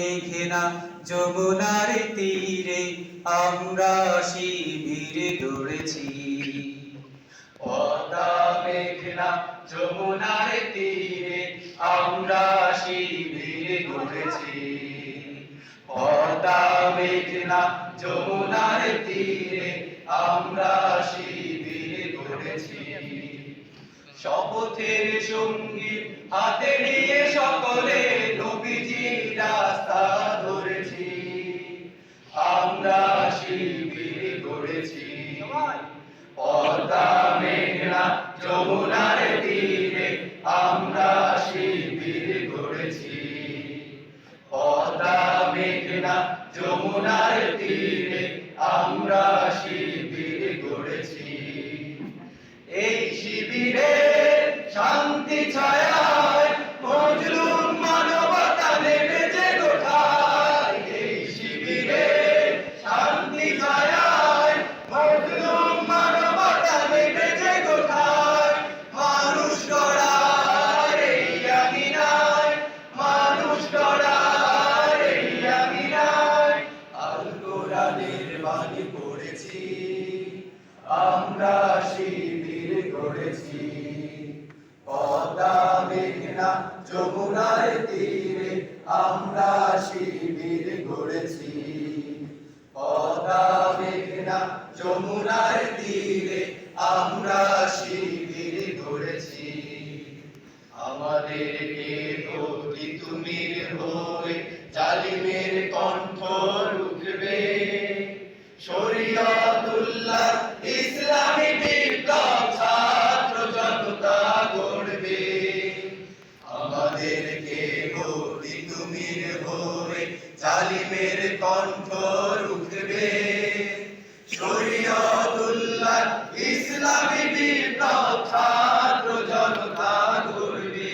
মেঘনা যমুনার তীরে আমরা শিবির গড়েছি। পদ্মা মেঘনা যমুনার তীরে আমরা শিবির গড়েছি। পদ্মা মেঘনা যমুনার তীরে আমরা শিবির গড়েছি। শপথের সঙ্গী হাতে নিয়ে সকলে নবীজির রাস্তা ধরেছি। আমরা শিবির গড়েছি। পদ্মা মেঘনা যমুনার তীরে আমরা শিবির গড়েছি। পদ্মা মেঘনা যমুনার তীরে আমরা শিবির গড়েছি। এই শিবিরে শান্তি ছায়ায় মজলুম মানবতা নেমেছে কোথায়। এই শিবিরে শান্তি ছায়ায় মজলুম মানবতা নেমেছে কোথায়। মানুষ গড়ার এই আঙিনায়, মানুষ গড়ার এই আঙিনায় আল কোরআনের বাণী পড়েছি। আমরা শিবির গড়েছি। পদ্মা মেঘনা যমুনার তীরে আমরা শিবির গড়েছি। পদ্মা মেঘনা যমুনার তীরে আমরা শিবির গড়েছি। আমাদেরকে গতি তুমির হয়ে জালিমের কণ্ঠ রুখবে। শরীয়তুল্লাহ ইসলামী বিপ্লব ছাত্র জনতা গড়বে। আমাদেরকে গতি তুমির হয়ে জালিমের কণ্ঠ রুখবে। শরীয়তুল্লাহ ইসলামী বিপ্লব ছাত্র জনতা গড়বে।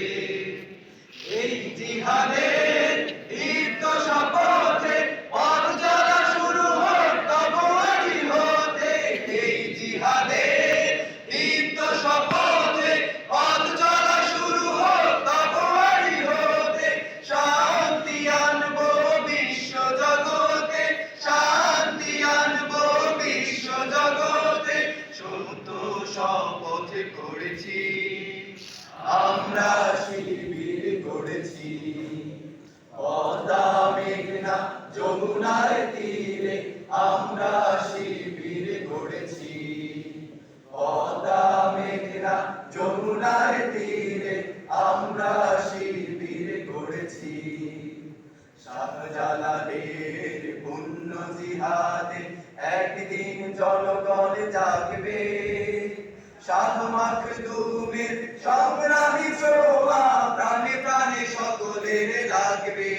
এই জিহাদের দীপ্ত শপথে পথ চলা শুরু হোক তবু আজি হতে। এই জিহাদের দীপ্ত শপথে পথ চলা শুরু হোক তবু আজি হতে। শান্তি আনবো বিশ্ব জগতে, শান্তি আনবো বিশ্ব জগতে। সত্য শপথ করেছি। আমরা শিবির গড়েছি। পদ্মা মেঘনা যমুনার তীরে আমরা শিবির গড়েছি। পদ্মা মেঘনা যমুনার তীরে আমরা শিবির গড়েছি। শাহজালালের পুণ্য জিহাদে একদিন জনগণ জাগবে। শাহ মাখদুমের সংগ্রামী ছোঁয়া প্রাণে প্রাণে সকলের লাগবে।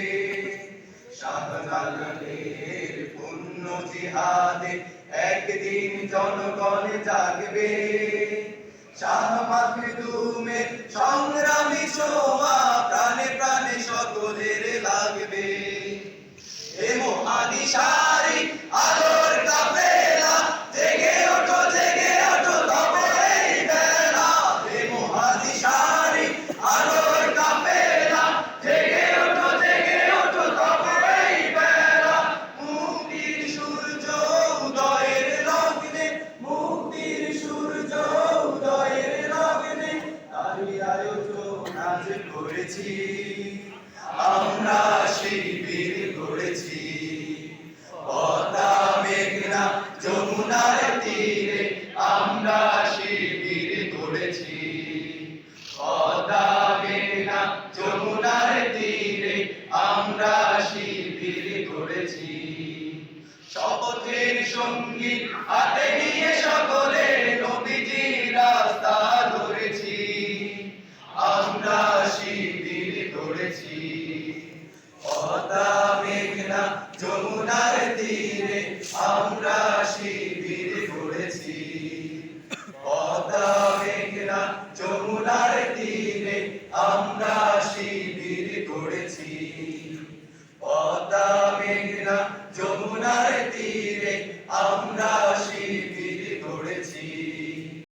শাহজালালের পুণ্য জিহাদে একদিন জনগণ জাগবে। শাহ মাখদুমের সংগ্রামী ছোঁয়া প্রাণে প্রাণে সকলের লাগবে। এ মহাদিশারি আলোর কাফেলা জেগে ওঠো, জেগে ওঠো তবে এই বেলা। এ মহাদিশারি আলোর কাফেলা জেগে ওঠো, জেগে ওঠো তবে এই বেলা। মুক্তির সূর্য উদয়ের লগ্নে, মুক্তির সূর্য উদয়ের লগ্নে তারই আয়োজন আজ করেছি। আমরা শিবির গড়েছি। পদ্মা মেঘনা যমুনার তীরে আমরা